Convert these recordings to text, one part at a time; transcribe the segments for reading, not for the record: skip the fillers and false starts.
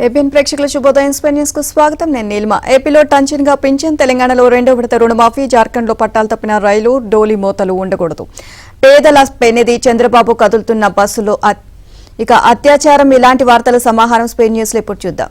APN ప్రేక్షకుల శుభోదయం Spain news కు స్వాగతం. నేను నీలిమ. ఏపీలో టంచన్ గా పింఛన్, తెలంగాణలో రెండో విడత రుణమాఫీ, జార్ఖండ్ లో పట్టాలు తప్పిన రైలు, డోలీ మోతలు ఉండకూడదు. పేదల పెన్నిది చంద్రబాబు కదులుతున్న బస్సులో ఇక అత్యాచారం, ఇలాంటి వార్తల సమాహారం స్పెయిన్ న్యూస్ లో ఇప్పుడు చూద్దాం.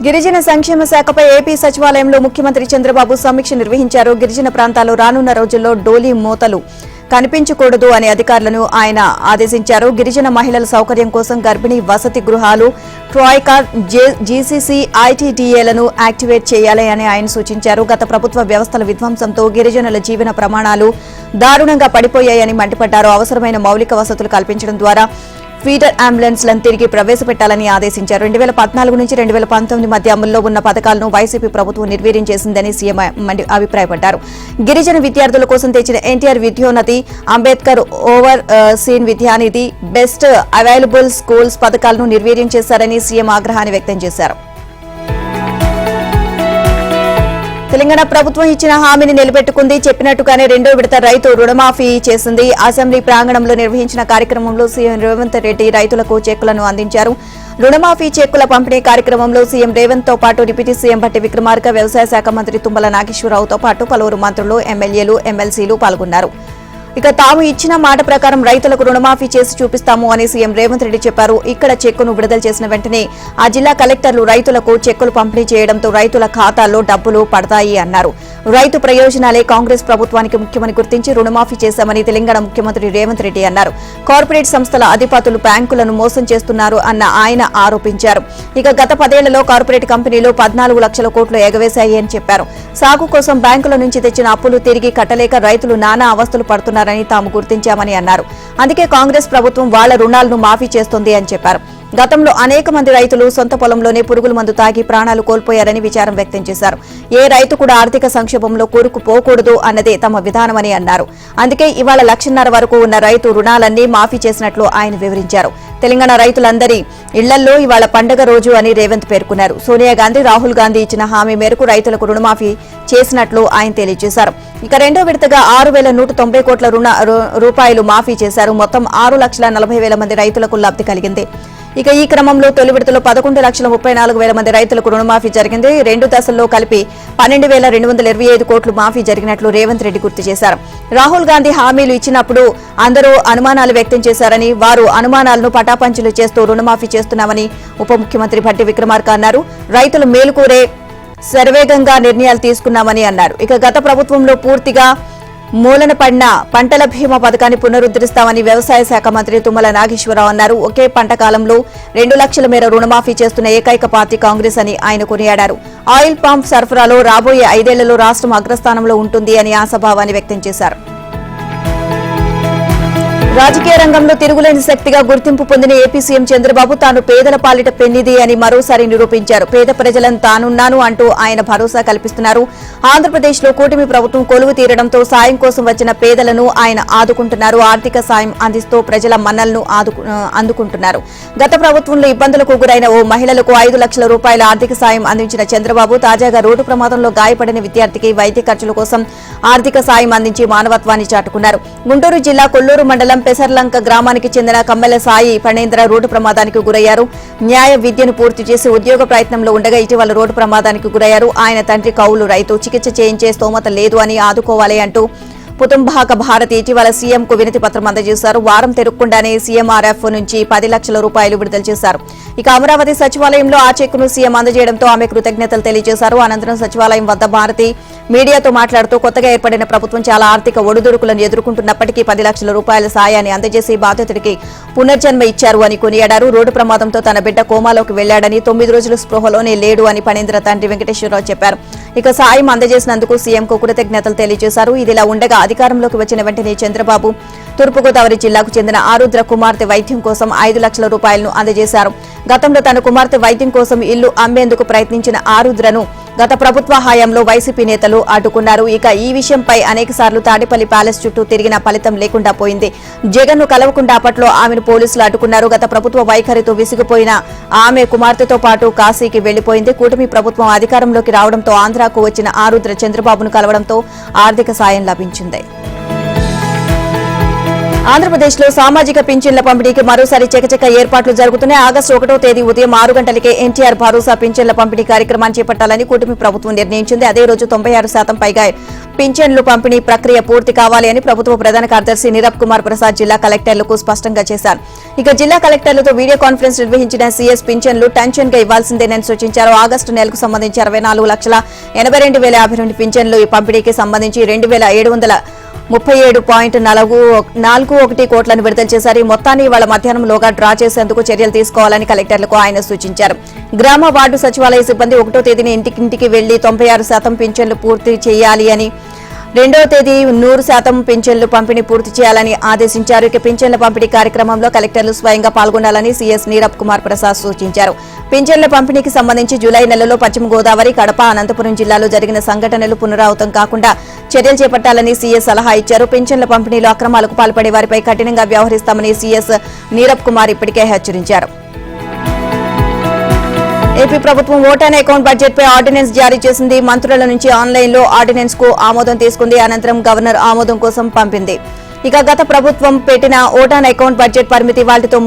గిరిజన సంక్షేమ శాఖపై ఏపీ సచివాలయంలో ముఖ్యమంత్రి చంద్రబాబు సమీక్ష నిర్వహించారు. గిరిజన ప్రాంతాల్లో రానున్న రోజుల్లో డోలీ మోతలు కనిపించకూడదు అని అధికారులను ఆయన ఆదేశించారు. గిరిజన మహిళల సౌకర్యం కోసం గర్భిణీ వసతి గృహాలు, ట్రాయ్కార్, జీసీసీ, ఐటీడీఏలను యాక్టివేట్ చేయాలని ఆయన సూచించారు. గత ప్రభుత్వ వ్యవస్థల విధ్వంసంతో గిరిజనుల జీవన ప్రమాణాలు దారుణంగా పడిపోయాయని మండిపడ్డారు. అవసరమైన మౌలిక వసతులు కల్పించడం ద్వారా ఫీడర్ అంబులెన్స్లను తిరిగి ప్రవేశపెట్టాలని ఆదేశించారు. 2014 నుంచి 2019 మధ్య అమల్లో ఉన్న పథకాలను వైసీపీ ప్రభుత్వం నిర్వీర్యం చేసిందని సీఎం అభిప్రాయపడ్డారు. గిరిజన విద్యార్థుల కోసం తెచ్చిన ఎన్టీఆర్ విద్యోన్నతి, అంబేద్కర్ ఓవర్ సీన్ విద్యానిధి, బెస్ట్ అవైలబుల్ స్కూల్స్ పథకాలను నిర్వీర్యం చేశారని సీఎం ఆగ్రహాన్ని వ్యక్తం చేశారు. తెలంగాణ ప్రభుత్వం ఇచ్చిన హామీని నిలబెట్టుకుంది. చెప్పినట్టుగానే రెండో విడత రైతు రుణమాఫీ చేసింది. అసెంబ్లీ ప్రాంగణంలో నిర్వహించిన కార్యక్రమంలో సీఎం రేవంత్ రెడ్డి రైతులకు చెక్కులను అందించారు. రుణమాఫీ చెక్కుల పంపిణీ కార్యక్రమంలో సీఎం రేవంత్ తో పాటు డిప్యూటీ సీఎం భట్టి విక్రమార్క, వ్యవసాయ శాఖ మంత్రి తుమ్మల నాగేశ్వరరావుతో పాటు పలువురు మంత్రులు, ఎమ్మెల్యేలు, ఎమ్మెల్సీలు పాల్గొన్నారు. ఇక తాము ఇచ్చిన మాట ప్రకారం రైతులకు రుణమాఫీ చేసి చూపిస్తాము అని సీఎం రేవంత్ రెడ్డి చెప్పారు. ఇక్కడ చెక్కును విడుదల చేసిన వెంటనే ఆ జిల్లా కలెక్టర్లు రైతులకు చెక్కులు పంపిణీ చేయడంతో రైతుల ఖాతాల్లో డబ్బులు పడతాయి అన్నారు. రైతు ప్రయోజనాలే కాంగ్రెస్ ప్రభుత్వానికి ముఖ్యమని గుర్తించి రుణమాఫీ చేశామని తెలంగాణ ముఖ్యమంత్రి రేవంత్ రెడ్డి అన్నారు. కార్పొరేట్ సంస్థల అధిపతులు బ్యాంకులను మోసం చేస్తున్నారు అన్న ఆయన ఆరోపించారు. ఇక గత 10 ఏళ్లలో కార్పొరేట్ కంపెనీలు 14 లక్షల కోట్లు ఎగవేశాయి అని చెప్పారు. సాగు కోసం బ్యాంకుల నుంచి తెచ్చిన అప్పులు తిరిగి కట్టలేక రైతులు నానా అవస్థలు పడుతున్నారని తాము గుర్తించామని అన్నారు. అందుకే కాంగ్రెస్ ప్రభుత్వం వాళ్ల రుణాలను మాఫీ చేస్తోంది అని చెప్పారు. గతంలో అనేక మంది రైతులు సొంత పొలంలోనే పురుగుల మందు తాగి ప్రాణాలు కోల్పోయారని విచారం వ్యక్తం చేశారు. ఏ రైతు కూడా ఆర్థిక సంక్షోభంలో కూరుకుపోకూడదు అన్నదే తమ విధానమని అన్నారు. అందుకే ఇవాళ 1.5 లక్షల వరకు ఉన్న రైతు రుణాలన్నీ మాఫీ చేసినట్లు ఆయన వివరించారు. తెలంగాణ రైతులందరి ఇళ్లల్లో ఇవాళ పండుగ రోజు అని రేవంత్ పేర్కొన్నారు. సోనియా గాంధీ, రాహుల్ గాంధీ ఇచ్చిన హామీ మేరకు రైతులకు రుణమాఫీ చేసినట్లు ఆయన తెలియజేశారు. ఇక రెండో విడతగా 6,190 కోట్ల రూపాయలు మాఫీ చేశారు. మొత్తం 6,40,000 మంది రైతులకు లబ్ధి కలిగింది. ఇక ఈ క్రమంలో తొలి విడతలో 11,34,000 మంది రైతులకు రుణమాఫీ జరిగింది. 2 దశల్లో కలిపి 12,225 కోట్లు మాఫీ జరిగినట్లు రేవంత్ రెడ్డి గుర్తు చేశారు. రాహుల్ గాంధీ హామీలు ఇచ్చినప్పుడు అందరూ అనుమానాలు వ్యక్తం చేశారని, వారు అనుమానాలను పటాపంచలు చేస్తూ రుణమాఫీ చేస్తున్నామని ఉప ముఖ్యమంత్రి భట్టి విక్రమార్క అన్నారు. రైతులు మేలుకోరే శరవేగంగా నిర్ణయాలు తీసుకున్నామని అన్నారు. ఇక గత ప్రభుత్వంలో పూర్తిగా మూలన పడిన పంటల బీమా పథకాన్ని పునరుద్ధరిస్తామని వ్యవసాయ శాఖ మంత్రి తుమ్మల నాగేశ్వరరావు అన్నారు. ఒకే పంట కాలంలో 2 లక్షల మేర రుణమాఫీ చేస్తున్న ఏకైక పార్టీ కాంగ్రెస్ అని ఆయన కొనియాడారు. ఆయిల్ పంప్ సరఫరాలో రాబోయే 5 ఏళ్లలో రాష్ట్రం అగ్రస్థానంలో ఉంటుంది అని ఆశాభావాన్ని వ్యక్తం చేశారు. రాజకీయ రంగంలో తిరుగులేని శక్తిగా గుర్తింపు పొందిన ఏపీ సీఎం చంద్రబాబు తాను పేదల పాలిట పెన్నిది అని మరోసారి నిరూపించారు. పేద ప్రజలను తానున్నాను అంటూ ఆయన భరోసా కల్పిస్తున్నారు. ఆంధ్రప్రదేశ్లో కూటమి ప్రభుత్వం కొలువు తీరడంతో సాయం కోసం వచ్చిన పేదలను ఆయన ఆదుకుంటున్నారు. ఆర్థిక సాయం అందిస్తూ ప్రజల మన్నలను అందుకుంటున్నారు. గత ప్రభుత్వంలో ఇబ్బందులకు గురైన ఓ మహిళలకు 5 లక్షల రూపాయల ఆర్థిక సాయం అందించిన చంద్రబాబు తాజాగా రోడ్డు ప్రమాదంలో గాయపడిన విద్యార్థికి వైద్య ఖర్చుల కోసం ఆర్థిక సాయం అందించి మానవత్వాన్ని చాటుకున్నారు. గుంటూరు జిల్లా కొల్లూరు మండలం పెసర్లంక గ్రామానికి చెందిన కమ్మెల సాయి ఫణేంద్ర రోడ్డు ప్రమాదానికి గురయ్యారు. న్యాయ విద్యను పూర్తి చేసి ఉద్యోగ ప్రయత్నంలో ఉండగా ఇటీవల రోడ్డు ప్రమాదానికి గురయ్యారు. ఆయన తండ్రి కౌలు రైతు, చికిత్స చేయించే స్తోమత లేదు అని ఆదుకోవాలి అంటూ పుతుంబాక భారతి ఇటీవల సీఎంకు వినతి పత్రం అందజేశారు. వారం తిరగకుండానే సీఎంఆర్ఎఫ్ నుంచి 10 లక్షల రూపాయలు విడుదల చేశారు. ఇక అమరావతి సచివాలయంలో ఆ చెక్కును సీఎం అందజేయడంతో ఆమె కృతజ్ఞతలు తెలియజేశారు. అనంతరం సచివాలయం వద్ద భారతి మీడియాతో మాట్లాడుతూ కొత్తగా ఏర్పడిన ప్రభుత్వం చాలా ఆర్థిక ఒడిదుడుకులను ఎదుర్కొంటున్నప్పటికీ 10 లక్షల రూపాయల సాయాన్ని అందజేసి బాధితుడికి పునర్జన్మ ఇచ్చారు అని కొనియాడారు. రోడ్డు ప్రమాదంతో తన బిడ్డ కోమాలోకి వెళ్లాడని, 9 రోజులు స్పృహలోనే లేడు అని ఫణేంద్ర తండ్రి వెంకటేశ్వరరావు చెప్పారు. ఇక సాయం అందజేసినందుకు సీఎంకు కృతజ్ఞతలు తెలియజేశారు. ఇదిలా ఉండగా అధికారంలోకి వచ్చిన వెంటనే చంద్రబాబు తూర్పుగోదావరి జిల్లాకు చెందిన ఆరుద్ర కుమార్తె వైద్యం కోసం 5 లక్షల రూపాయలను అందజేశారు. గతంలో తన కుమార్తె వైద్యం కోసం ఇల్లు అమ్మేందుకు ప్రయత్నించిన ఆరుద్రను గత ప్రభుత్వ హయాంలో వైసీపీ నేతలు అడ్డుకున్నారు. ఇక ఈ విషయంపై అనేకసార్లు తాడేపల్లి ప్యాలెస్ చుట్టూ తిరిగిన ఫలితం లేకుండా పోయింది. జగన్ ను కలవకుండా అప్పట్లో ఆమెను పోలీసులు అడ్డుకున్నారు. గత ప్రభుత్వ వైఖరితో విసిగిపోయిన ఆమె కుమార్తెతో పాటు కాశీకి వెళ్లిపోయింది. కూటమి ప్రభుత్వం అధికారంలోకి రావడంతో ఆంధ్రాకు వచ్చిన ఆరుద్ర చంద్రబాబును కలవడంతో ఆర్థిక సాయం లభించింది. ఆంధ్రప్రదేశ్లో సామాజిక పింఛన్ల పంపిణీకి మరోసారి చకచక ఏర్పాట్లు జరుగుతున్నాయి. ఆగస్టు 1వ తేదీ ఉదయం 6 గంటలకే ఎన్టీఆర్ భరోసా పింఛన్ల పంపిణీ కార్యక్రమాన్ని చేపట్టాలని కూటమి ప్రభుత్వం నిర్ణయించింది. అదే రోజు 96% పైగా పింఛన్లు పంపిణీ ప్రక్రియ పూర్తి కావాలి అని ప్రభుత్వ ప్రధాన కార్యదర్శి నీరబ్ కుమార్ ప్రసాద్ జిల్లా కలెక్టర్లకు స్పష్టంగా చేశారు. ఇక జిల్లా కలెక్టర్లతో వీడియో కాన్ఫరెన్స్ నిర్వహించిన సీఎస్ పింఛన్లు టెన్షన్ గా ఇవ్వాల్సిందేనని సూచించారు. ఆగస్టు నెలకు సంబంధించి 64,82,052 పింఛన్లు ఈ పంపిణీకి సంబంధించి 2,737.41 కోట్లను విడుదల చేశారు. ఈ మొత్తాన్ని ఇవాళ మధ్యాహ్నంలోగా డ్రా చేసేందుకు చర్యలు తీసుకోవాలని కలెక్టర్లకు ఆయన సూచించారు. గ్రామ వార్డు సచివాలయ సిబ్బంది 1వ తేదీని ఇంటింటికి వెళ్లి 96% పింఛన్లు పూర్తి చేయాలి అని, 2వ తేదీ 100% పింఛన్లు పంపిణీ పూర్తి చేయాలని ఆదేశించారు. ఇక పింఛన్ల పంపిణీ కార్యక్రమంలో కలెక్టర్లు స్వయంగా పాల్గొనాలని సీఎస్ నీరబ్ కుమార్ ప్రసాద్ సూచించారు. పింఛన్ల పంపిణీకి సంబంధించి జూలై నెలలో పశ్చిమ గోదావరి, కడప, అనంతపురం జిల్లాలో జరిగిన సంఘటనలు పునరావృతం కాకుండా చర్యలు చేపట్టాలని సీఎస్ సలహా ఇచ్చారు. పింఛన్ల పంపిణీలో అక్రమాలకు పాల్పడే వారిపై కఠినంగా వ్యవహరిస్తామని సీఎస్ నీరబ్ కుమార్ ఇప్పటికే హెచ్చరించారు. ఏపీ ప్రభుత్వం ఓటాన్ అకౌంట్ బడ్జెట్ పై ఆర్డినెన్స్ జారీ చేసింది. మంత్రుల నుంచి ఆన్లైన్లో ఆర్డినెన్స్ కు ఆమోదం తీసుకుంది. అనంతరం గవర్నర్ ఆమోదం కోసం పంపింది. ఇక గత ప్రభుత్వం పెట్టిన ఓటాన్ అకౌంట్ బడ్జెట్ పరిమితి వాటితో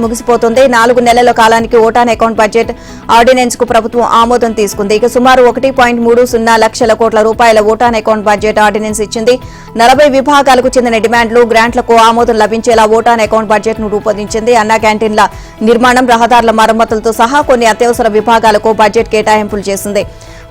ముగిసిపోతుంది. 4 నెలల కాలానికి ఓటాన్ అకౌంట్ బడ్జెట్ ఆర్డినెన్స్ కు ప్రభుత్వం ఆమోదం తీసుకుంది. ఇక సుమారు 1.30 లక్షల కోట్ల రూపాయల ఓటాన్ అకౌంట్ బడ్జెట్ ఆర్డినెన్స్ ఇచ్చింది. 40 విభాగాలకు చెందిన డిమాండ్లు, గ్రాంట్లకు ఆమోదం లభించేలా ఓటాన్ అకౌంట్ బడ్జెట్ ను రూపొందించింది. అన్నా క్యాంటీన్ల నిర్మాణం, రహదారుల మరమ్మతులతో సహా కొన్ని అత్యవసర విభాగాలకు బడ్జెట్ కేటాయింపులు చేసింది.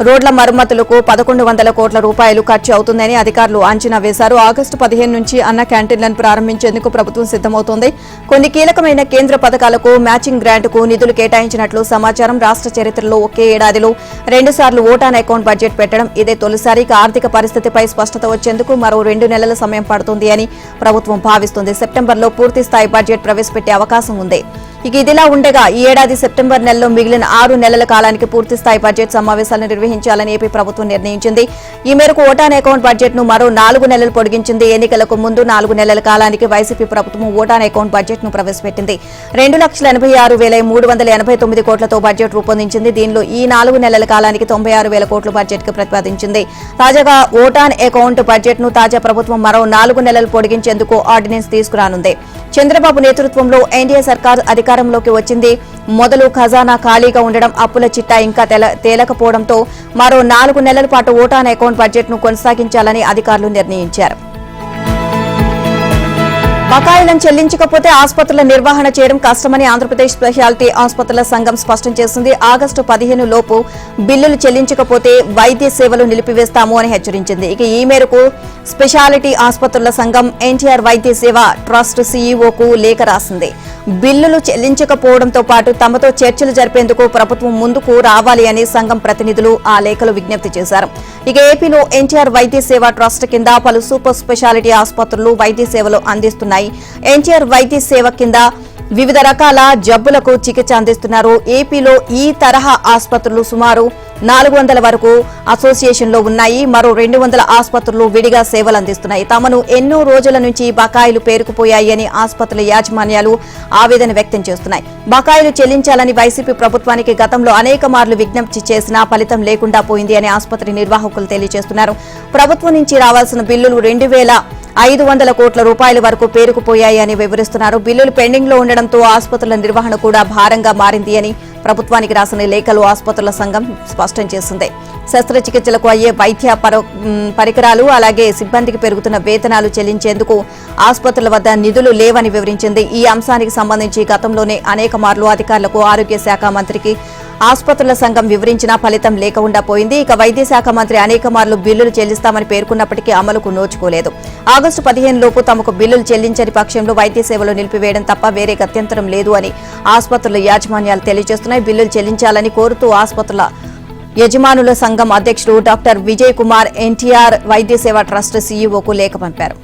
రోడ్ల మరమ్మతులకు 1,100 కోట్ల రూపాయలు ఖర్చు అవుతుందని అధికారులు అంచనా వేశారు. ఆగస్టు 15 నుంచి అన్న క్యాంటీన్లను ప్రారంభించేందుకు ప్రభుత్వం సిద్దమవుతోంది. కొన్ని కీలకమైన కేంద్ర పథకాలకు మ్యాచింగ్ గ్రాంట్కు నిధులు కేటాయించినట్లు సమాచారం. రాష్ట్ర చరిత్రలో ఒకే ఏడాదిలో 2 సార్లు ఓటాన్ అకౌంట్ బడ్జెట్ పెట్టడం ఇదే తొలిసారి. ఆర్థిక పరిస్థితిపై స్పష్టత వచ్చేందుకు మరో 2 నెలల సమయం పడుతుంది అని ప్రభుత్వం భావిస్తోంది. సెప్టెంబర్లో పూర్తి స్థాయి బడ్జెట్ ప్రవేశపెట్టే అవకాశం ఉంది. ఇక ఇదిలా ఉండగా ఈ ఏడాది సెప్టెంబర్ నెలలో మిగిలిన 6 నెలల కాలానికి పూర్తి స్థాయి బడ్జెట్ సమావేశాలను నిర్వహించాలని ఏపీ ప్రభుత్వం నిర్ణయించింది. ఈ మేరకు ఓటాన్ అకౌంట్ బడ్జెట్ ను మరో 4 నెలలు పొడిగించింది. ఎన్నికలకు ముందు 4 నెలల కాలానికి వైసీపీ ప్రభుత్వం ఓటాన్ అకౌంట్ బడ్జెట్ ను ప్రవేశపెట్టింది. 2,86,389 కోట్లతో బడ్జెట్ రూపొందించింది. దీనిలో ఈ 4 నెలల కాలానికి 96,000 కోట్లు బడ్జెట్ కు ప్రతిపాదించింది. తాజాగా ఓటాన్ అకౌంట్ బడ్జెట్ ను తాజా ప్రభుత్వం మరో 4 నెలలు పొడిగించేందుకు ఆర్డినెన్స్ తీసుకురానుంది. చంద్రబాబు నేతృత్వంలో ఎన్డీఏ సర్కార్ అధికారంలోకి వచ్చింది. మొదలు ఖజానా ఖాళీగా ఉండడం, అప్పుల చిట్టా ఇంకా తేలకపోవడంతో మరో 4 నెలల పాటు ఓటాన్ అకౌంట్ బడ్జెట్ ను కొనసాగించాలని అధికారులు నిర్ణయించారు. బకాయిలను చెల్లించకపోతే ఆసుపత్రుల నిర్వహణ చేయడం కష్టమని ఆంధ్రప్రదేశ్ స్పెషాలిటీ ఆసుపత్రుల సంఘం స్పష్టం చేసింది. ఆగస్టు 15 లోపు బిల్లులు చెల్లించకపోతే వైద్య సేవలు నిలిపివేస్తాము అని హెచ్చరించింది. ఇక ఈ మేరకు స్పెషాలిటీ ఆసుపత్రుల సంఘం ఎన్టీఆర్ వైద్య సేవ ట్రస్ట్ సీఈఓకు లేఖ రాసింది. బిల్లులు చెల్లించకపోవడంతో పాటు తమతో చర్చలు జరిపేందుకు ప్రభుత్వం ముందుకు రావాలి అని సంఘం ప్రతినిధులు ఆ లేఖలో విజ్ఞప్తి చేశారు. ఇక ఏపీలో ఎన్టీఆర్ వైద్య సేవ ట్రస్ట్ కింద పలు సూపర్ స్పెషాలిటీ ఆసుపత్రులు వైద్య సేవలు అందిస్తున్నాయి. ఎన్టీఆర్ వైద్య సేవ కింద వివిధ రకాల జబ్బులకు చికిత్స అందిస్తున్నారు. ఏపీలో ఈ తరహా ఆసుపత్రులు సుమారు 400 వరకు అసోసియేషన్లో ఉన్నాయి. మరో 200 ఆసుపత్రులు విడిగా సేవలు అందిస్తున్నాయి. తమను ఎన్నో రోజుల నుంచి బకాయిలు పేరుకుపోయాయి అని ఆసుపత్రుల యాజమాన్యాలు ఆవేదన వ్యక్తం చేస్తున్నాయి. బకాయిలు చెల్లించాలని వైసీపీ ప్రభుత్వానికి గతంలో అనేక మార్లు విజ్ఞప్తి చేసినా ఫలితం లేకుండా పోయింది అని ఆసుపత్రి నిర్వాహకులు తెలియజేస్తున్నారు. ప్రభుత్వం నుంచి రావాల్సిన బిల్లులు 2,500 కోట్ల రూపాయల వరకు పేరుకుపోయాయి అని వివరిస్తున్నారు. బిల్లులు పెండింగ్ లో ఉండడంతో ఆసుపత్రుల నిర్వహణ కూడా భారంగా మారింది అని ప్రభుత్వానికి రాసిన లేఖలు ఆసుపత్రుల సంఘం స్పష్టం చేసింది. శస్త్రచికిత్సలకు అయ్యే వైద్య పరికరాలు అలాగే సిబ్బందికి పెరుగుతున్న వేతనాలు చెల్లించేందుకు ఆసుపత్రుల వద్ద నిధులు లేవని వివరించింది. ఈ అంశానికి సంబంధించి గతంలోనే అనేక మార్లు అధికారులకు, ఆరోగ్య శాఖ మంత్రికి ఆసుపత్రుల సంఘం వివరించినా ఫలితం లేకుండా పోయింది. ఇక వైద్య శాఖ మంత్రి అనేక మార్లు బిల్లులు చెల్లిస్తామని పేర్కొన్నప్పటికీ అమలుకు నోచుకోలేదు. ఆగస్టు 15 లోపు తమకు బిల్లులు చెల్లించని పక్షంలో వైద్య సేవలు నిలిపివేయడం తప్ప వేరే గత్యంతరం లేదు అని ఆసుపత్రుల యాజమాన్యాలు తెలియజేస్తున్నాయి. బిల్లులు చెల్లించాలని కోరుతూ ఆసుపత్రుల యజమానుల సంఘం అధ్యక్షుడు డాక్టర్ విజయ్ కుమార్ ఎన్టీఆర్ వైద్య సేవ ట్రస్ట్ సీఈఓకు లేఖ పంపారు.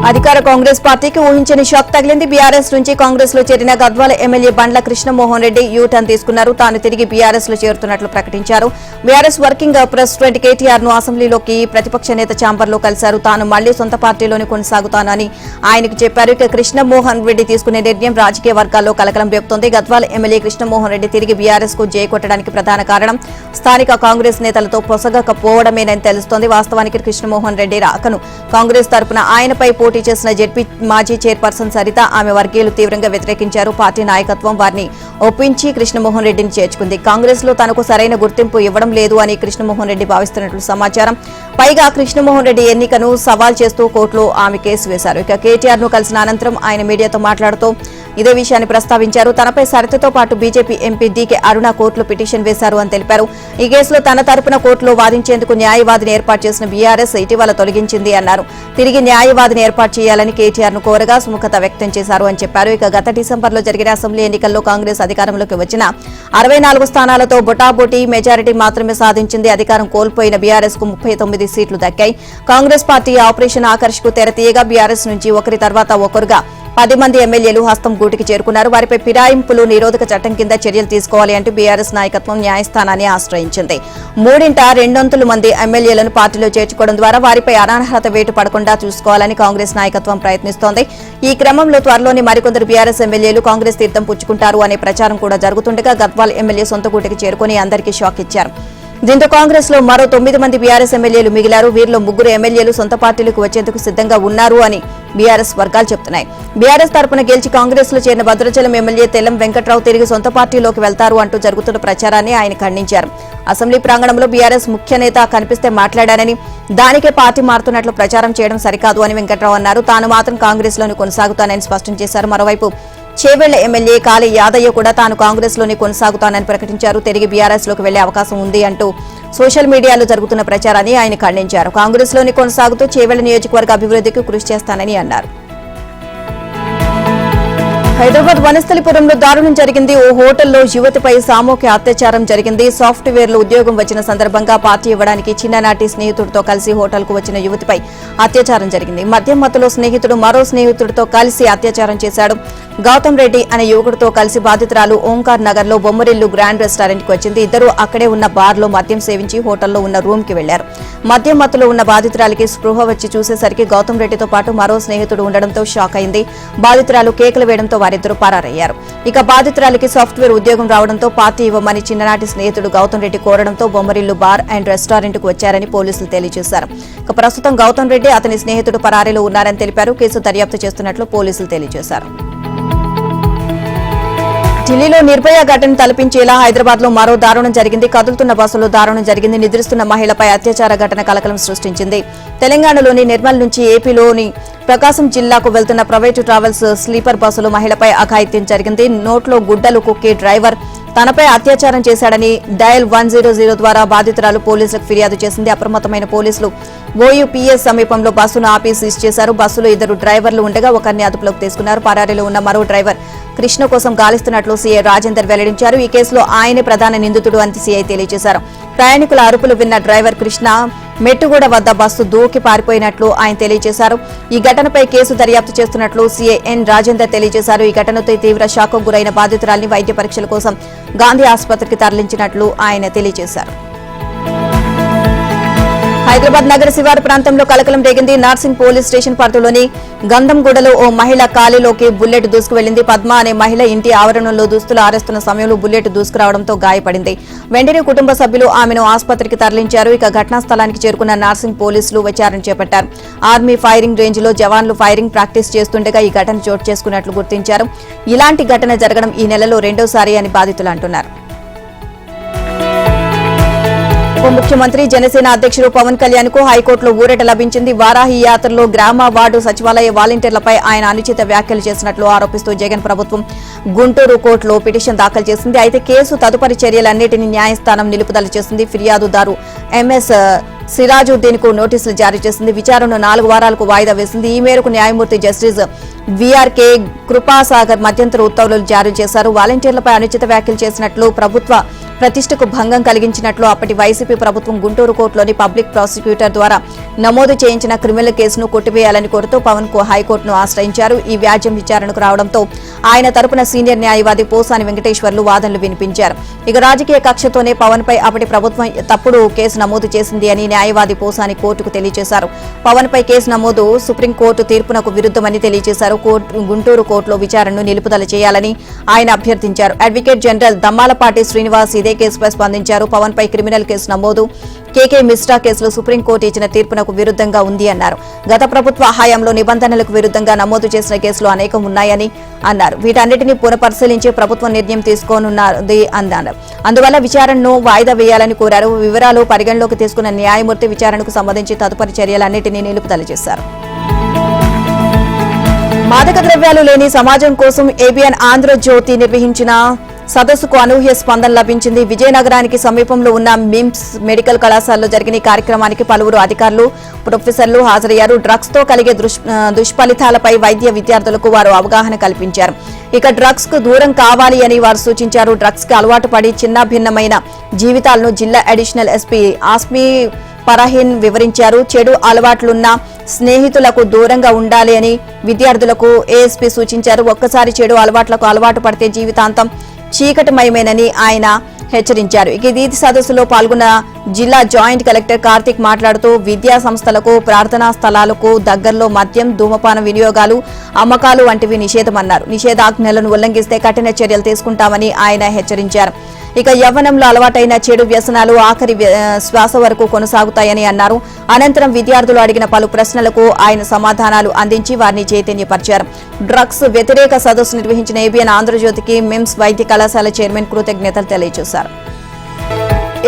అధికార కాంగ్రెస్ పార్టీకి ఊహించని షాక్ తగిలింది. బీఆర్ఎస్ నుంచి కాంగ్రెస్ లో చేరిన గద్వాల ఎమ్మెల్యే బండ్ల కృష్ణమోహన్ రెడ్డి యూటర్న్ తీసుకున్నారు. తాను తిరిగి బీఆర్ఎస్ లో చేరుతున్నట్లు ప్రకటించారు. బీఆర్ఎస్ వర్కింగ్ ప్రెసిడెంట్ కేటీఆర్ ను అసెంబ్లీలోకి ప్రతిపక్ష నేత ఛాంబర్ లో కలిశారు. తాను మళ్లీ సొంత పార్టీలోనే కొనసాగుతానని ఆయనకు చెప్పారు. ఇక కృష్ణమోహన్ రెడ్డి తీసుకునే నిర్ణయం రాజకీయ వర్గాల్లో కలకలం రేపుతోంది. గద్వాల ఎమ్మెల్యే కృష్ణమోహన్ రెడ్డి తిరిగి బీఆర్ఎస్ కు జై కొట్టడానికి ప్రధాన కారణం స్థానిక కాంగ్రెస్ నేతలతో పొసగకపోవడమేనని తెలుస్తోంది. వాస్తవానికి కృష్ణమోహన్ రెడ్డి రాకను కాంగ్రెస్ తరపున ఆయనపై పోటీ చేసిన జెడ్పీ మాజీ చైర్పర్సన్ సరిత ఆమె వర్గీయులు తీవ్రంగా వ్యతిరేకించారు. పార్టీ నాయకత్వం వారిని ఒప్పించి కృష్ణమోహన్ రెడ్డిని చేర్చుకుంది. కాంగ్రెస్ లో తనకు సరైన గుర్తింపు ఇవ్వడం లేదు అని కృష్ణమోహన్ రెడ్డి భావిస్తున్నట్లు సమాచారం. పైగా కృష్ణమోహన్ రెడ్డి ఎన్నికను సవాల్ చేస్తూ కోర్టులో ఆమె కేసు వేశారు. ఇక కేటీఆర్ ను కలిసిన అనంతరం ఆయన మీడియాతో మాట్లాడుతూ ఇదే విషయాన్ని ప్రస్తావించారు. తనపై సరితతో పాటు బీజేపీ ఎంపీ డీకే అరుణ కోర్టులో పిటిషన్ వేశారు అని తెలిపారు. ఈ కేసులో తన తరపున కోర్టులో వాదించేందుకు న్యాయవాదిని ఏర్పాటు చేసిన బీఆర్ఎస్ ఇటీవల తొలగించింది అన్నారు. తిరిగి న్యాయవాదిని ఏర్పాటు చేయాలని కేటీఆర్ ను కోరగా సుముఖత వ్యక్తం చేశారు అని చెప్పారు. ఇక గత డిసెంబర్లో జరిగిన అసెంబ్లీ ఎన్నికల్లో కాంగ్రెస్ అధికారంలోకి వచ్చిన 64 స్థానాలతో బొటాబొటీ మెజారిటీ మాత్రమే సాధించింది. అధికారం కోల్పోయిన బీఆర్ఎస్ కు 39 సీట్లు దక్కాయి. కాంగ్రెస్ పార్టీ ఆపరేషన్ ఆకర్ష్ కు తెరతీయగా బీఆర్ఎస్ నుంచి ఒకరి తర్వాత ఒకరుగా 10 మంది ఎమ్మెల్యేలు హస్తం గూటికి చేరుకున్నారు. వారిపై ఫిరాయింపులు నిరోధక చట్టం కింద చర్యలు తీసుకోవాలి అంటూ బీఆర్ఎస్ నాయకత్వం న్యాయస్థానాన్ని ఆశ్రయించింది. 2/3 మంది ఎమ్మెల్యేలను పార్టీలో చేర్చుకోవడం ద్వారా వారిపై అనర్హత వేటు పడకుండా చూసుకోవాలని కాంగ్రెస్ నాయకత్వం ప్రయత్నిస్తోంది. ఈ క్రమంలో త్వరలోని మరికొందరు బీఆర్ఎస్ ఎమ్మెల్యేలు కాంగ్రెస్ తీర్థం పుచ్చుకుంటారు అనే ప్రచారం కూడా జరుగుతుండగా గద్వాల్ ఎమ్మెల్యే సొంత గూటికి చేరుకుని అందరికీ షాక్ ఇచ్చారు. దీంతో కాంగ్రెస్ లో మరో 9 మంది బీఆర్ఎస్ ఎమ్మెల్యేలు మిగిలారు. వీరిలో 3 ఎమ్మెల్యేలు సొంత పార్టీలకు వచ్చేందుకు సిద్ధంగా ఉన్నారు అని బీఆర్ఎస్ వర్గాలు చెబుతున్నాయి. బీఆర్ఎస్ తరపున గెలిచి కాంగ్రెస్ లో చేరిన భద్రాచలం ఎమ్మెల్యే తెల్లం వెంకట్రావు తిరిగి సొంత పార్టీలోకి వెళ్తారు అంటూ జరుగుతున్న ప్రచారాన్ని ఆయన ఖండించారు. అసెంబ్లీ ప్రాంగణంలో బీఆర్ఎస్ ముఖ్య నేత కనిపిస్తే మాట్లాడానని, దానికే పార్టీ మారుతున్నట్లు ప్రచారం చేయడం సరికాదు అని వెంకట్రావు అన్నారు. తాను మాత్రం కాంగ్రెస్ లోనే కొనసాగుతానని స్పష్టం చేశారు. మరోవైపు చేవెళ్ల ఎమ్మెల్యే కాళీ యాదయ్య కూడా తాను కాంగ్రెస్ లోనే కొనసాగుతానని ప్రకటించారు. తిరిగి బీఆర్ఎస్ లోకి వెళ్లే అవకాశం ఉంది అంటూ సోషల్ మీడియాలో జరుగుతున్న ప్రచారాన్ని ఆయన ఖండించారు. కాంగ్రెస్ లోనే కొనసాగుతూ చేవెళ్ల నియోజకవర్గ అభివృద్ధికి కృషి చేస్తానని అన్నారు. హైదరాబాద్ వనస్థలిపురంలో దారుణం జరిగింది. ఓ హోటల్లో యువతిపై సామూహిక అత్యాచారం జరిగింది. సాఫ్ట్వేర్ లో ఉద్యోగం వచ్చిన సందర్భంగా పార్టీ ఇవ్వడానికి చిన్ననాటి స్నేహితుడితో కలిసి హోటల్ కు వచ్చిన యువతిపై అత్యాచారం జరిగింది. మద్యం మత్తులో స్నేహితుడు మరో స్నేహితుడితో కలిసి అత్యాచారం చేశాడు. గౌతమ్ రెడ్డి అనే యువకుడితో కలిసి బాధితురాలు ఓంకార్ నగర్ లో బొమ్మరిల్లు గ్రాండ్ రెస్టారెంట్ కు వచ్చింది. ఇద్దరు అక్కడే ఉన్న బార్ లో మద్యం సేవించి హోటల్లో ఉన్న రూమ్ కి వెళ్లారు. మద్యం మత్తులో ఉన్న బాధితురాలికి స్పృహ వచ్చి చూసేసరికి గౌతమ్ రెడ్డితో పాటు మరో స్నేహితుడు ఉండడంతో షాక్ అయింది. బాధితురాలు కేకలు వేయడంతో వారిద్దరూ పరారయ్యారు. ఇక బాధితురాలికి సాఫ్ట్వేర్ ఉద్యోగం రావడంతో పార్టీ ఇవ్వమని చిన్ననాటి స్నేహితుడు గౌతమ్ రెడ్డి కోరడంతో బొమ్మరిల్లు బార్ అండ్ రెస్టారెంట్ కు వచ్చారని పోలీసులు తెలియజేశారు. ఇక ప్రస్తుతం గౌతమ్ రెడ్డి అతని స్నేహితుడు పరారీలో ఉన్నారని తెలిపారు. కేసు దర్యాప్తు చేస్తున్నట్లు పోలీసులు తెలియజేశారు. ఢిల్లీలో నిర్భయ ఘటన తలపించేలా హైదరాబాద్ లో మరో దారుణం జరిగింది. కదులుతున్న బస్సులో దారుణం జరిగింది. నిద్రిస్తున్న మహిళపై అత్యాచార ఘటన కలకలం సృష్టించింది. తెలంగాణలోని నిర్మల్ నుంచి ఏపీలోని ప్రకాశం జిల్లాకు వెళ్తున్న ప్రైవేటు ట్రావెల్స్ స్లీపర్ బస్సులో మహిళపై అఘాయిత్యం జరిగింది. నోట్లో గుడ్డలు కుక్కి డ్రైవర్ తనపై అత్యాచారం చేశాడని డయల్ 100 ద్వారా బాధితురాలు పోలీసులకు ఫిర్యాదు చేసింది. అప్రమత్తమైన పోలీసులు ఓయూపీఎస్ సమీపంలో బస్సును ఆపి సీజ్ చేశారు. బస్సులో 2 డ్రైవర్లు ఉండగా ఒకరిని అదుపులోకి తీసుకున్నారు. పరారీలో ఉన్న మరో డ్రైవర్ కృష్ణ కోసం గాలిస్తున్నట్లు సీఐ రాజేందర్ వెల్లడించారు. ఈ కేసులో ఆయనే ప్రధాన నిందితుడు అని సీఐ తెలియజేశారు. ప్రయాణికుల అరుపులు విన్న డ్రైవర్ కృష్ణ మెట్టుగూడ వద్ద బస్సు దూకి పారిపోయినట్లు ఆయన తెలియజేశారు. ఈ ఘటనపై కేసు దర్యాప్తు చేస్తున్నట్లు సీఐ ఎన్ రాజేందర్ తెలియజేశారు. ఈ ఘటనతో తీవ్ర షాక్కు గురైన బాధితురాలిని వైద్య పరీక్షల కోసం గాంధీ ఆసుపత్రికి తరలించినట్లు ఆయన తెలియజేశారు. హైదరాబాద్ నగర శివారు ప్రాంతంలో కలకలం రేగింది. నార్సింగ్ పోలీస్ స్టేషన్ పరిధిలోని గంధంగూడలో ఓ మహిళ ఖాళీలోకి బుల్లెట్ దూసుకువెళ్లింది. పద్మ అనే మహిళ ఇంటి ఆవరణలో దుస్తులు ఆరేస్తున్న సమయంలో బుల్లెట్ దూసుకురావడంతో గాయపడింది. వెంటనే కుటుంబ సభ్యులు ఆమెను ఆసుపత్రికి తరలించారు. ఇక ఘటనా స్థలానికి చేరుకున్న నార్సింగ్ పోలీసులు విచారణ చేపట్టారు. ఆర్మీ ఫైరింగ్ రేంజ్ లో జవాన్లు ఫైరింగ్ ప్రాక్టీస్ చేస్తుండగా ఈ ఘటన చోటు చేసుకున్నట్లు గుర్తించారు. ఇలాంటి ఘటన జరగడం ఈ నెలలో రెండోసారి అని బాధితులు అంటున్నారు. ఉప ముఖ్యమంత్రి జనసేన అధ్యక్షుడు పవన్ కళ్యాణ్ కు హైకోర్టులో ఊరట లభించింది. వారాహి యాత్రలో గ్రామ వార్డు సచివాలయ వాలంటీర్లపై ఆయన అనుచిత వ్యాఖ్యలు చేసినట్లు ఆరోపిస్తూ జగన్ ప్రభుత్వం గుంటూరు కోర్టులో పిటిషన్ దాఖలు చేసింది. అయితే కేసు తదుపరి చర్యలన్నింటినీ న్యాయస్థానం నిలుపుదల చేసింది. ఫిర్యాదుదారు ఎంఎస్ సిరాజుద్దీన్ కు నోటీసులు జారీ చేసింది. విచారణను 4 వారాలకు వాయిదా వేసింది. ఈ మేరకు న్యాయమూర్తి జస్టిస్ వీఆర్కే కృపాసాగర్ మధ్యంతర ఉత్తర్వులు జారీ చేశారు. వాలంటీర్లపై అనుచిత వ్యాఖ్యలు చేసినట్లు, ప్రభుత్వ ప్రతిష్టకు భంగం కలిగించినట్లు అప్పటి వైసీపీ ప్రభుత్వం గుంటూరు కోర్టులోని పబ్లిక్ ప్రాసిక్యూటర్ ద్వారా నమోదు చేయించిన క్రిమినల్ కేసును కొట్టివేయాలని కోరుతూ పవన్ కు హైకోర్టును ఆశ్రయించారు. ఈ వ్యాజ్యం విచారణకు రావడంతో ఆయన తరపున సీనియర్ న్యాయవాది పోసాని వెంకటేశ్వర్లు వాదనలు వినిపించారు. ఇక రాజకీయ కక్షతోనే పవన్ పై అప్పటి ప్రభుత్వం తప్పుడు కేసు నమోదు చేసింది అని న్యాయవాది పోసాని కోర్టుకు తెలియజేశారు. పవన్ పై కేసు నమోదు సుప్రీంకోర్టు తీర్పునకు విరుద్ధమని తెలియజేశారు. గుంటూరు కోర్టులో విచారణను నిలుపుదల చేయాలని ఆయన అభ్యర్థించారు. అడ్వకేట్ జనరల్ దమ్మాలపాటి శ్రీనివాస్ ఇదే కేసుపై స్పందించారు. పవన్ పై క్రిమినల్ కేసు నమోదు, కేకే మిశ్రా కేసులో సుప్రీంకోర్టు ఇచ్చిన తీర్పునకు విరుద్ధంగా ఉంది అన్నారు. గత ప్రభుత్వ హయాంలో నిబంధనలకు విరుద్ధంగా నమోదు చేసిన కేసులు అనేకం ఉన్నాయని అన్నారు. వీటన్నిటిని పునఃపరిశీలించి ప్రభుత్వం నిర్ణయం తీసుకోనున్నది అన్నారు. అందువల్ల విచారణను వాయిదా వేయాలని కోరారు. వివరాలు పరిగణలోకి తీసుకున్న న్యాయమూర్తి విచారణకు సంబంధించి తదుపరి చర్యలన్నింటినీ నిలుపుదల చేశారు. మాదక ద్రవ్యాలు లేని సమాజం కోసం ఏబిఎన్ ఆంధ్రజ్యోతి నిర్వహించిన సదస్సుకు అనూహ్య స్పందన లభించింది. విజయనగరానికి సమీపంలో ఉన్న మిమ్స్ మెడికల్ కళాశాలలో జరిగిన ఈ కార్యక్రమానికి పలువురు అధికారులు, ప్రొఫెసర్లు హాజరయ్యారు. డ్రగ్స్ తో కలిగే దుష్ఫలితాలపై వైద్య విద్యార్థులకు వారు అవగాహన కల్పించారు. ఇక డ్రగ్స్ కు దూరం కావాలి అని వారు సూచించారు. డ్రగ్స్ కి అలవాటు పడి చిన్న భిన్నమైన జీవితాలను జిల్లా అడిషనల్ ఎస్పీ ఆస్మీ పరహీన్ వివరించారు. చెడు అలవాట్లున్న స్నేహితులకు దూరంగా ఉండాలి అని విద్యార్థులకు ఏఎస్పీ సూచించారు. ఒక్కసారి చెడు అలవాట్లకు అలవాటు పడితే జీవితాంతం చీకటిమయమేనని ఆయన హెచ్చరించారు. ఇక ఈ సదస్సులో పాల్గొన్న జిల్లా జాయింట్ కలెక్టర్ కార్తిక్ మాట్లాడుతూ విద్యా సంస్థలకు, ప్రార్థనా స్థలాలకు దగ్గరలో మద్యం, ధూమపాన వినియోగాలు, అమ్మకాలు వంటివి నిషేధమన్నారు. నిషేధాజ్ఞలను ఉల్లంఘిస్తే కఠిన చర్యలు తీసుకుంటామని ఆయన హెచ్చరించారు. ఇక యవ్వనంలో అలవాటైన చెడు వ్యసనాలు ఆఖరి శ్వాస వరకు కొనసాగుతాయని అన్నారు. అనంతరం విద్యార్థులు అడిగిన పలు ప్రశ్నలకు ఆయన సమాధానాలు అందించి వారిని చైతన్యపరిచారు. డ్రగ్స్ వ్యతిరేక సదస్సు నిర్వహించిన ఏబిఎన్ ఆంధ్రజ్యోతికి మిమ్స్ వైద్య కళాశాల చైర్మన్ కృతజ్ఞతలు తెలియజేశారు.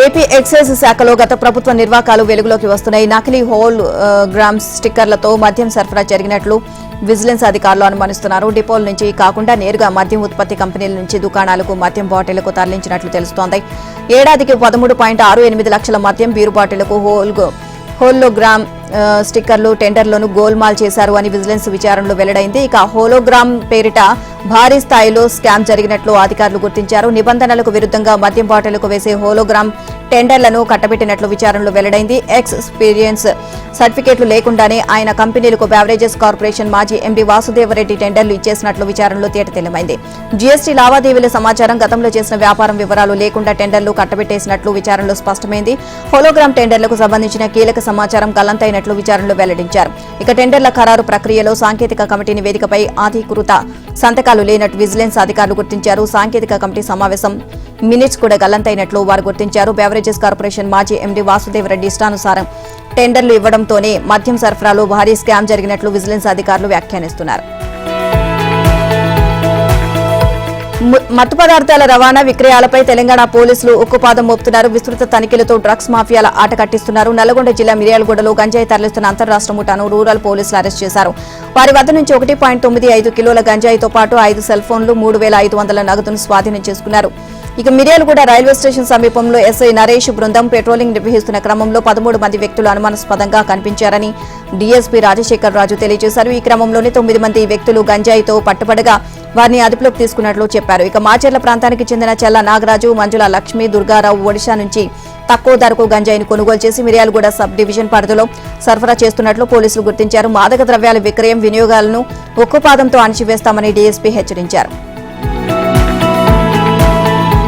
ఏపీ ఎక్సైజ్ శాఖలో గత ప్రభుత్వ నిర్వాకాలు వెలుగులోకి వస్తున్నాయి. నకిలీ హోల్ గ్రామ్ స్టిక్కర్లతో మద్యం సరఫరా జరిగినట్లు విజిలెన్స్ అధికారులు అనుమానిస్తున్నారు. డిపోల నుంచి కాకుండా నేరుగా మద్యం ఉత్పత్తి కంపెనీల నుంచి దుకాణాలకు మద్యం బాటిళ్లకు తరలించినట్లు తెలుస్తోంది. ఏడాదికి 13.68 లక్షల మద్యం బీరు బాటిళ్లకు హోలోగ్రామ్ స్టిక్కర్లు టెండర్లను గోల్మాల్ చేశారు అని విజిలెన్స్ విచారణలో వెల్లడైంది. ఇక హోలోగ్రామ్ పేరిట భారీ స్థాయిలో స్కామ్ జరిగినట్లు అధికారులు గుర్తించారు. నిబంధనలకు విరుద్ధంగా మద్యం బాటిళ్లకు వేసే హోలోగ్రామ్ టెండర్లను కట్టబెట్టినట్లు విచారణలో వెల్లడైంది. ఎక్స్పీరియన్స్ సర్టిఫికేట్లు లేకుండానే ఆయన కంపెనీలకు బెవరేజెస్ కార్పొరేషన్ మాజీ ఎండీ వాసుదేవరెడ్డి టెండర్లు ఇచ్చేసినట్లు విచారణలో తేటతెల్లమైంది. జీఎస్టీ లావాదేవీల సమాచారం, గతంలో చేసిన వ్యాపారం వివరాలు లేకుండా టెండర్లు కట్టబెట్టేసినట్లు విచారణలో స్పష్టమైంది. హోలోగ్రామ్ టెండర్లకు సంబంధించిన కీలక సమాచారం గల్లంతైనట్లు విచారణలో వెల్లడించారు. ఇక టెండర్ల ఖరారు ప్రక్రియలో సాంకేతిక కమిటీ నివేదికపై అధికృత సంతకాలు లేనట్టు విజిలెన్స్ అధికారులు గుర్తించారు. సాంకేతిక కమిటీ సమావేశం మినిట్స్ కూడా గల్లంతైనట్లు వారు గుర్తించారు. బెవరేజెస్ కార్పొరేషన్ మాజీ ఎండీ వాసుదేవరెడ్డి ఇష్టానుసారం టెండర్లు ఇవ్వడంతోనే మద్యం సరఫరాలో భారీ స్కామ్ జరిగినట్లు విజిలెన్స్ అధికారులు వ్యాఖ్యానిస్తున్నారు. మత్తు పదార్థాల రవాణా, విక్రయాలపై తెలంగాణ పోలీసులు ఉక్కుపాదం మోపుతున్నారు. విస్తృత తనిఖీలతో డ్రగ్స్ మాఫియాల ఆట కట్టిస్తున్నారు. నల్గొండ జిల్లా మిర్యాలగూడలో గంజాయి తరలిస్తున్న అంతర్రాష్ట్ర ముఠాను రూరల్ పోలీసులు అరెస్ట్ చేశారు. వారి వద్ద నుంచి 1.95 కిలోల గంజాయితో పాటు 5 సెల్ ఫోన్లు, 3,500 నగదును స్వాధీనం చేసుకున్నారు. ఇక మిర్యాలగూడ రైల్వే స్టేషన్ సమీపంలో ఎస్ఐ నరేష్ బృందం పెట్రోలింగ్ నిర్వహిస్తున్న క్రమంలో 13 మంది వ్యక్తులు అనుమానాస్పదంగా కనిపించారని డీఎస్పీ రాజశేఖర్ రాజు తెలియజేశారు. ఈ క్రమంలోనే 9 మంది వ్యక్తులు గంజాయితో పట్టుబడగా వారిని అదుపులోకి తీసుకున్నట్లు చెప్పారు. ఇక మాచర్ల ప్రాంతానికి చెందిన చెల్ల నాగరాజు, మంజుల లక్ష్మి, దుర్గారావు ఒడిశా నుంచి తక్కువ ధరకు గంజాయిని కొనుగోలు చేసి మిర్యాలగూడ సబ్ డివిజన్ పరిధిలో సరఫరా చేస్తున్నట్లు పోలీసులు గుర్తించారు. మాదక ద్రవ్యాల విక్రయం, వినియోగాలను ఉక్కుపాదంతో అణిచివేస్తామని డీఎస్పీ హెచ్చరించారు.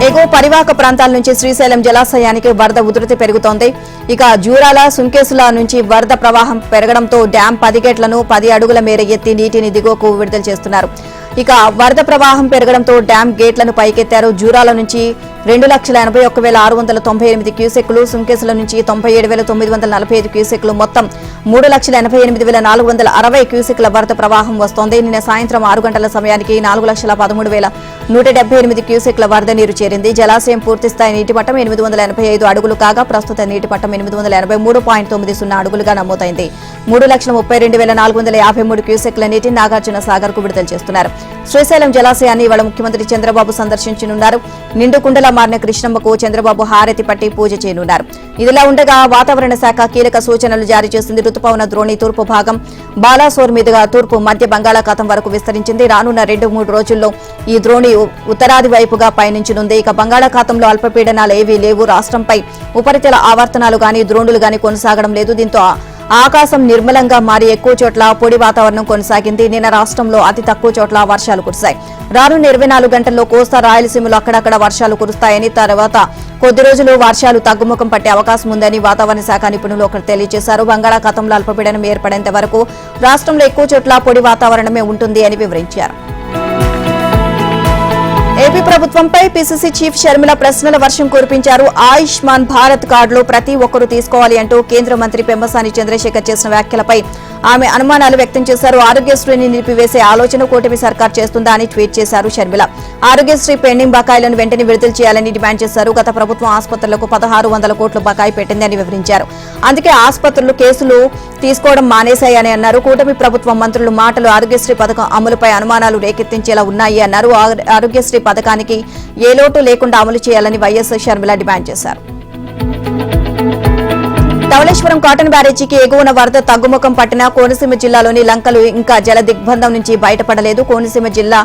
ఎగువ పరివాహక ప్రాంతాల నుంచి శ్రీశైలం జలాశయానికి వరద ఉధృతి పెరుగుతోంది. ఇక జూరాల, సుంకేసుల నుంచి వరద ప్రవాహం పెరగడంతో డ్యాం 10 గేట్లను 10 అడుగుల మేర ఎత్తి నీటిని దిగువకు విడుదల చేస్తున్నారు. ఇక వరద ప్రవాహం పెరగడంతో డ్యాం గేట్లను పైకెత్తారు. జూరాల నుంచి 2,81,698 క్యూసెక్లు, సుంకేసుల నుంచి 97,945 క్యూసెక్లు, మొత్తం 3,88,460 క్యూసెక్ల వరద ప్రవాహం వస్తోంది. నిన్న సాయంత్రం 6 గంటల సమయానికి 4,13,000 178 క్యూసెక్ల వరద నీరు చేరింది. జలాశయం పూర్తిస్థాయి నీటి మట్టం 885 అడుగులు కాగా ప్రస్తుత నీటి మట్టం 883.90 అడుగులుగా నమోదైంది. 3,32,453 క్యూసెక్ల నీటిని నాగార్జున సాగర్ కు విడుదల చేస్తున్నారు. శ్రీశైలం జలాశయాన్ని ఇవాళ ముఖ్యమంత్రి చంద్రబాబు సందర్శించనున్నారు. నిండు కుండలా మారిన కృష్ణమ్మకు చంద్రబాబు హారతి పట్టి పూజ చేయనున్నారు. ఇదిలా ఉండగా వాతావరణ శాఖ కీలక సూచనలు జారీ చేసింది. రుతుపవన ద్రోణి తూర్పు భాగం బాలాసోర్ మీదుగా తూర్పు మధ్య బంగాళాఖాతం వరకు విస్తరించింది. రానున్న 2-3 రోజుల్లో ఈ ద్రోణి ఉత్తరాది వైపుగా పయనించనుంది. ఇక బంగాళాఖాతంలో అల్పపీడనాలు ఏవీ లేవు. రాష్ట్రంపై ఉపరితల ఆవర్తనాలు గాని ద్రోణులు గాని కొనసాగడం లేదు. దీంతో ఆకాశం నిర్మలంగా మారి ఎక్కువ చోట్ల పొడి వాతావరణం కొనసాగింది. నిన్న రాష్ట్రంలో అతి తక్కువ చోట్ల వర్షాలు కురిశాయి. రానున్న 24 గంటల్లో కోస్తా రాయలసీమలో అక్కడక్కడ వర్షాలు కురుస్తాయని, తర్వాత కొద్ది రోజులు వర్షాలు తగ్గుముఖం పట్టే అవకాశం ఉందని వాతావరణ శాఖ నిపుణులు ఒకరు తెలియజేశారు. బంగాళాఖాతంలో అల్పపీడనం ఏర్పడేంత వరకు రాష్ట్రంలో ఎక్కువ చోట్ల పొడి వాతావరణమే ఉంటుంది అని వివరించారు. ఏపీ ప్రభుత్వంపై పీసీసీ చీఫ్ షర్మిల ప్రశ్నల వర్షం కురిపించారు. ఆయుష్మాన్ భారత్ కార్డులు ప్రతి ఒక్కరూ తీసుకోవాలి అంటూ కేంద్ర మంత్రి పెమ్మసాని చంద్రశేఖర్ చేసిన వ్యాఖ్యలపై ఆమె అనుమానాలు వ్యక్తం చేశారు. ఆరోగ్యశ్రీని నిలిపివేసే ఆలోచన కూటమి సర్కార్ చేస్తుందా అని ట్వీట్ చేశారు షర్మిల. ఆరోగ్యశ్రీ పెండింగ్ బకాయిలను వెంటనే విడుదల చేయాలని డిమాండ్ చేశారు. గత ప్రభుత్వం ఆసుపత్రులకు 1600 కోట్లు బకాయి పెట్టిందని వివరించారు. అందుకే ఆసుపత్రులు కేసులు తీసుకోవడం మానేశాయని అన్నారు. కూటమి ప్రభుత్వం మంత్రుల మాటలు ఆరోగ్యశ్రీ పథకం అమలుపై అనుమానాలు రేకెత్తించేలా ఉన్నాయి అన్నారు. ఆరోగ్యశ్రీ పథకానికి ఏ లోటు లేకుండా అమలు చేయాలని వైఎస్ షర్మిల డిమాండ్ చేశారు. ధవళేశ్వరం కాటన్ బ్యారేజీకి ఎగువన వరద తగ్గుముఖం పట్టిన కోనసీమ జిల్లాలోని లంకలు ఇంకా జల దిగ్బంధం నుంచి బయటపడలేదు. కోనసీమ జిల్లా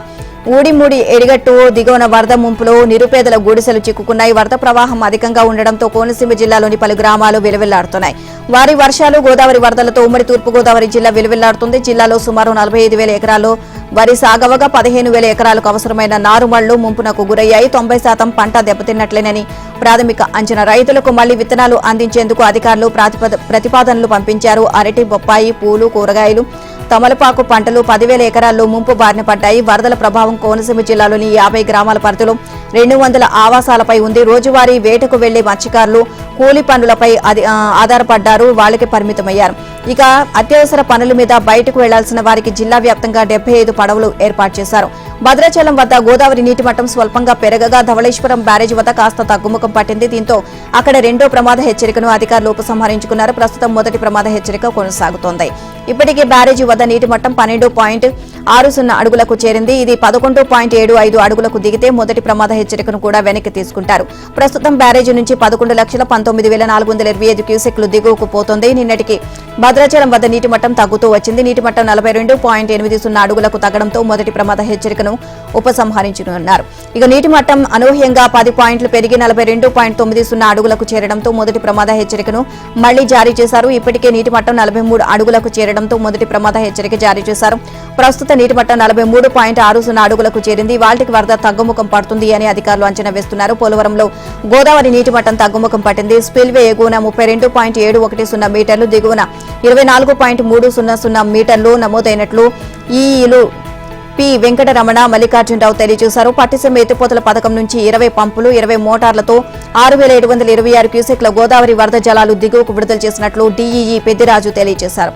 ఊడిమూడి ఎడిగట్టు దిగువన వరద ముంపులో నిరుపేదల గుడిసెలు చిక్కుకున్నాయి. వరద ప్రవాహం అధికంగా ఉండడంతో కోనసీమ జిల్లాలోని పలు గ్రామాలు విలువెల్లాడుతున్నాయి. వారి వర్షాలు గోదావరి వరదలతో ఉమ్మడి తూర్పుగోదావరి జిల్లా విలువెల్లాడుతుంది. జిల్లాలో సుమారు 45,000 ఎకరాల్లో వరి సాగవగా 15,000 ఎకరాలకు అవసరమైన నారుమళ్లు ముంపునకు గురయ్యాయి. 90% పంట దెబ్బతిన్నట్లేనని ప్రాథమిక అంచనా. రైతులకు మళ్లీ విత్తనాలు అందించేందుకు అధికారులు ప్రతిపాదనలు పంపించారు. అరటి, బొప్పాయి, పూలు, కూరగాయలు, తమలపాకు పంటలు 10,000 ఎకరాల్లో ముంపు బారిన పడ్డాయి. వరదల ప్రభావం కోనసీమ జిల్లాలోని 50 గ్రామాల పరిధిలో 200 ఆవాసాలపై ఉంది. రోజువారీ వేటకు వెళ్లే మత్స్యకారులు కూలీ పనులపై ఆధారపడ్డారు. వాళ్ళకి పరిమితమయ్యారు. ఇక అత్యవసర పనుల మీద బయటకు వెళ్లాల్సిన వారికి జిల్లా వ్యాప్తంగా 75 పడవలు ఏర్పాటు చేశారు. భద్రాచలం వద్ద గోదావరి నీటి మట్టం స్వల్పంగా పెరగగా ధవళేశ్వరం బ్యారేజీ వద్ద కాస్త తగ్గుముఖం పట్టింది. దీంతో అక్కడ రెండో ప్రమాద హెచ్చరికను అధికారులు ఉపసంహరించుకున్నారు. ప్రస్తుతం మొదటి ప్రమాద హెచ్చరిక కొనసాగుతోంది. ఇప్పటికే బ్యారేజీ వద్ద నీటి మట్టం 12.60 అడుగులకు చేరింది. ఇది 11.75 అడుగులకు దిగితే మొదటి ప్రమాద హెచ్చరికను కూడా వెనక్కి తీసుకుంటారు. ప్రస్తుతం బ్యారేజీ నుంచి 11,19,425 క్యూసెక్లు దిగువకు పోతోంది. నిన్నటికి భద్రాచలం వద్ద నీటి మట్టం తగ్గుతూ వచ్చింది. నీటి మట్టం 42.80 అడుగులకు తగ్గడంతో మొదటి ప్రమాద హెచ్చరికను ఉపసంహరించనున్నారు. ఇక నీటి మట్టం అనూహ్యంగా 10 పాయింట్లు పెరిగి 42.90 అడుగులకు చేరడంతో మొదటి ప్రమాద హెచ్చరికను మళ్లీ జారీ చేశారు. ఇప్పటికే నీటి మట్టం 43 అడుగులకు చేరడంతో మొదటి ప్రమాద హెచ్చరిక జారీ చేశారు. ప్రస్తుత నీటి మట్టం 43.60 అడుగులకు చేరింది. వాటికి వరద తగ్గుముఖం పడుతుంది అని అధికారులు అంచనా వేస్తున్నారు. పోలవరంలో గోదావరి నీటి మట్టం తగ్గుముఖం పట్టింది. స్పిల్వే ఎగువన 32.710 మీటర్లు, దిగువన 24.300 మీటర్లు నమోదైనట్లు ఈఈలు పి వెంకటరమణ, మల్లికార్జునరావు తెలియజేశారు. పట్టిసీమ ఎత్తిపోతల పథకం నుంచి 20 పంపులు, 20 మోటార్లతో 6,726 క్యూసెక్ల గోదావరి వరద జలాలు దిగువకు విడుదల చేసినట్లు డీఈఈ పెద్దిరాజు తెలియజేశారు.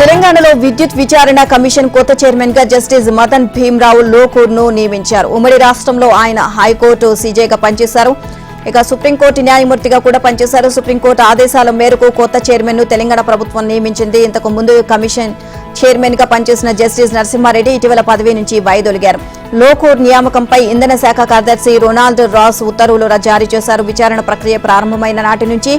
తెలంగాణలో విద్యుత్ విచారణ కమిషన్ కొత్త చైర్మన్ గా జస్టిస్ మదన్ భీమ్రావు లోకూర్ ను నియమించారు. ఉమ్మడి రాష్ట్రంలో ఆయన హైకోర్టు సీజేగా పనిచేశారు. ఇక సుప్రీంకోర్టు న్యాయమూర్తిగా కూడా పనిచేశారు. సుప్రీంకోర్టు ఆదేశాల మేరకు కొత్త చైర్మన్ ను తెలంగాణ ప్రభుత్వం నియమించింది. ఇంతకు ముందు కమిషన్ చైర్మన్ గా పనిచేసిన జస్టిస్ నరసింహారెడ్డి ఇటీవల పదవి నుంచి వైదొలిగారు. లోకూర్ నియామకంపై ఇంధన శాఖ కార్యదర్శి రొనాల్డ్ రాస్ ఉత్తర్వులు జారీ చేశారు. విచారణ ప్రక్రియ ప్రారంభమైన నాటి నుంచి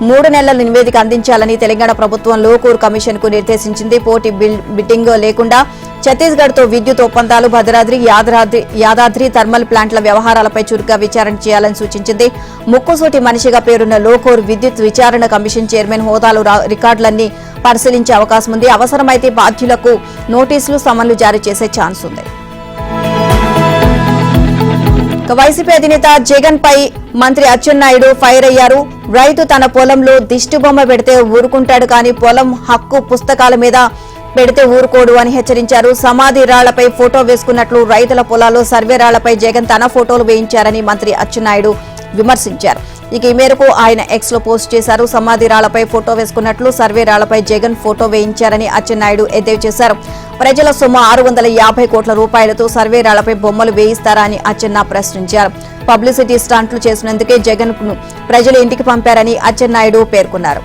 3 నెలల నివేదిక అందించాలని తెలంగాణ ప్రభుత్వం లోకూర్ కమిషన్ కు నిర్దేశించింది. పోటీ బిడ్డింగ్ లేకుండా ఛత్తీస్గఢ్ తో విద్యుత్ ఒప్పందాలు, భద్రాద్రి, యాదాద్రి థర్మల్ ప్లాంట్ల వ్యవహారాలపై చురుగ్గా విచారణ చేయాలని సూచించింది. ముక్కుసూటి మనిషిగా పేరున్న లోకూర్ విద్యుత్ విచారణ కమిషన్ చైర్మన్ హోదాలో రికార్డులన్నీ పరిశీలించే అవకాశం ఉంది. అవసరమైతే బాధ్యులకు నోటీసులు, సమన్లు జారీ చేసే ఛాన్స్ ఉంది. వైసీపీ అధినేత జగన్ పై మంత్రి అచ్చెన్నాయుడు ఫైర్ అయ్యారు. రైతు తన పొలంలో దిష్టిబొమ్మ పెడితే ఊరుకుంటాడు, కానీ పొలం హక్కు పుస్తకాల మీద పెడితే ఊరుకోడు అని హెచ్చరించారు. సమాధి రాళ్లపై ఫోటో వేసుకున్నట్లు రైతుల పొలాల్లో సర్వే రాళ్లపై జగన్ తన ఫోటోలు వేయించారని మంత్రి అచ్చెన్నాయుడు విమర్శించారు. ఇక ఈ మేరకు ఆయన ఎక్స్ లో పోస్ట్ చేశారు. సమాధి రాళ్లపై ఫోటో వేసుకున్నట్లు సర్వే రాళ్లపై జగన్ ఫోటో వేయించారని అచ్చెన్నాయుడు ఎద్దేవా చేశారు. ప్రజల సొమ్ము 650 కోట్ల రూపాయలతో సర్వే రాళ్లపై బొమ్మలు వేయిస్తారా అని అచ్చెన్నా ప్రశ్నించారు. పబ్లిసిటీ స్టంట్లు చేసినందుకే జగన్ ను ప్రజలు ఇంటికి పంపారని అచ్చెన్నాయుడు పేర్కొన్నారు.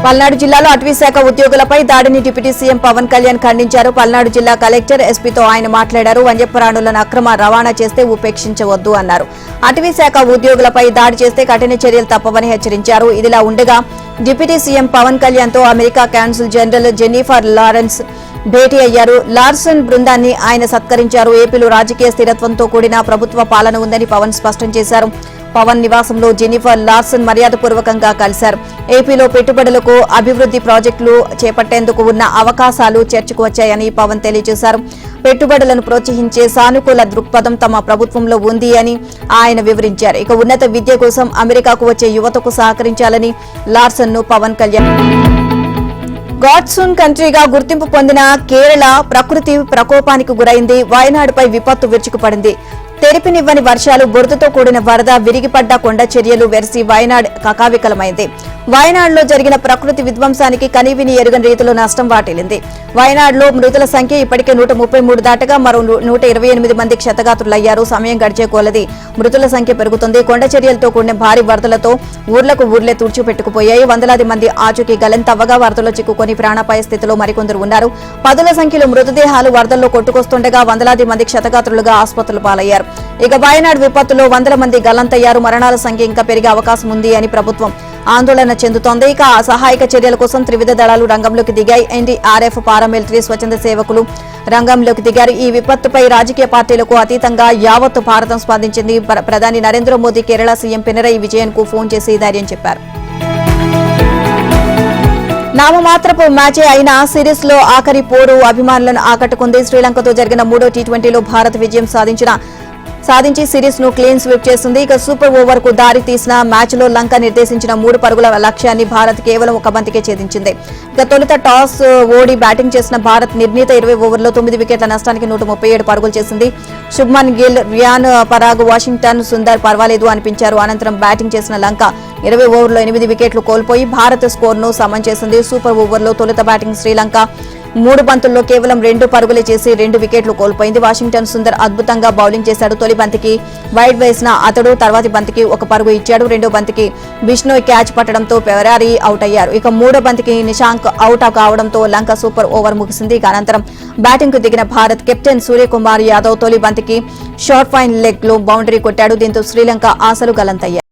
పల్నాడు జిల్లాలో అటవీశాఖ ఉద్యోగులపై దాడిని డిప్యూటీ సీఎం పవన్ కళ్యాణ్ ఖండించారు. పల్నాడు జిల్లా కలెక్టర్ ఎస్పీతో ఆయన మాట్లాడారు. వన్యప్రాణులను అక్రమ రవాణా చేస్తే ఉపేక్షించవద్దు అన్నారు. అటవీశాఖ ఉద్యోగులపై దాడి చేస్తే కఠిన చర్యలు తప్పవని హెచ్చరించారు. ఇదిలా ఉండగా డిప్యూటీ సీఎం పవన్ కళ్యాణ్ తో America consul general Jennifer Lawrence భేటీ అయ్యారు. లార్సన్ బృందాన్ని ఆయన సత్కరించారు. ఏపీలో రాజకీయ స్థిరత్వంతో కూడిన ప్రభుత్వ పాలన ఉందని పవన్ స్పష్టం చేశారు. పవన్ నివాసంలో జెన్నిఫర్ లార్సన్ మర్యాదపూర్వకంగా కలిశారు. ఏపీలో పెట్టుబడులకు అభివృద్ధి ప్రాజెక్టులు చేపట్టేందుకు ఉన్న అవకాశాలు చర్చకు వచ్చాయని పవన్ తెలియజేశారు. పెట్టుబడులను ప్రోత్సహించే సానుకూల దృక్పథం తమ ప్రభుత్వంలో ఉంది అని ఆయన వివరించారు. ఇక ఉన్నత విద్య కోసం అమెరికాకు వచ్చే యువతకు సహకరించాలని లార్సన్ ను పవన్ కళ్యాణ్ గాడ్సూన్ కంట్రీగా గుర్తింపు పొందిన కేరళ ప్రకృతి ప్రకోపానికి గురైంది. వయనాడుపై విపత్తు విరుచుకుపడింది. తెరిపినివ్వని వర్షాలు, బురదతో కూడిన వరద, విరిగిపడ్డ కొండ చర్యలు వెరసి వయనాడ్ కకావికలమైంది. వయనాడులో జరిగిన ప్రకృతి విధ్వంసానికి కనీవిని ఎరుగని రీతిలో నష్టం వాటిల్లింది. వయనాడులో మృతుల సంఖ్య ఇప్పటికే 133 దాటగా మరో 128 మంది క్షతగాత్రులయ్యారు. సమయం గడిచే కొలది మృతుల సంఖ్య పెరుగుతుంది. కొండ చర్యలతో కూడిన భారీ వరదలతో ఊర్లకు ఊర్లే తుడిచిపెట్టుకుపోయాయి. వందలాది మంది ఆచూకీ గలంతవ్వగా వరదలో చిక్కుకొని ప్రాణాపాయ స్థితిలో మరికొందరు ఉన్నారు. పదుల సంఖ్యలో మృతదేహాలు వరదల్లో కొట్టుకొస్తుండగా వందలాది మంది క్షతగాత్రులుగా ఆసుపత్రులు పాలయ్యారు. ఇక వయనాడు విపత్తులో వందల మంది గల్లంతయ్యారు. మరణాల సంఖ్య ఇంకా పెరిగే అవకాశం ఉంది అని ప్రభుత్వం ఆందోళన చెందుతోంది. ఇక సహాయక చర్యల కోసం త్రివిధ దళాలు రంగంలోకి దిగాయి. ఎన్డీఆర్ఎఫ్, పారామిలిటరీ, స్వచ్ఛంద సేవకులు రంగంలోకి దిగారు. ఈ విపత్తుపై రాజకీయ పార్టీలకు అతీతంగా యావత్ భారతం స్పందించింది. ప్రధాని నరేంద్ర మోదీ కేరళ సీఎం పినరయి విజయన్ కు ఫోన్ చేసి ధైర్యం చెప్పారు. నామమాత్రపు మ్యాచే అయినా సిరీస్ లో ఆఖరి పోరు అభిమానులను ఆకట్టుకుంది. శ్రీలంకతో జరిగిన 3వ టీ20లో భారత్ విజయం సాధించి సిరీస్ ను క్లీన్ స్వీప్ చేసింది. ఇక సూపర్ ఓవర్ కు దారి తీసిన మ్యాచ్ లో లంక నిర్దేశించిన 3 పరుగుల లక్ష్యాన్ని భారత్ కేవలం 1 బంతికే ఛేదించింది. ఇక తొలుత టాస్ ఓడి బ్యాటింగ్ చేసిన భారత్ నిర్ణీత 20 ఓవర్లో 9 వికెట్ల నష్టానికి 137 పరుగులు చేసింది. శుభ్మన్ గిల్, రియాన్ పరాగ్, వాషింగ్టన్ సుందర్ పర్వాలేదు అనిపించారు. అనంతరం బ్యాటింగ్ చేసిన లంక 20 ఓవర్లో 8 వికెట్లు కోల్పోయి భారత్ స్కోర్ను సమం చేసింది. సూపర్ ఓవర్లో తొలుత బ్యాటింగ్ శ్రీలంక 3 బంతుల్లో కేవలం 2 పరుగులే చేసి 2 వికెట్లు కోల్పోయింది. వాషింగ్టన్ సుందర్ అద్భుతంగా బౌలింగ్ చేశాడు. తొలి బంతికి వైడ్ వేసిన అతడు తర్వాతి బంతికి 1 పరుగు ఇచ్చాడు. రెండో బంతికి బిష్నోయ్ క్యాచ్ పట్టడంతో ఫెరారీ అవుట్ అయ్యారు. ఇక మూడో బంతికి నిశాంక్ అవుట్ కావడంతో లంక సూపర్ ఓవర్ ముగిసింది. ఇక అనంతరం బ్యాటింగ్ కు దిగిన భారత్ కెప్టెన్ సూర్యకుమార్ యాదవ్ తొలి బంతికి షార్ట్ ఫైన్ లెగ్ లో బౌండరీ కొట్టాడు. దీంతో శ్రీలంక ఆశలు గల్లంతయ్యాయి.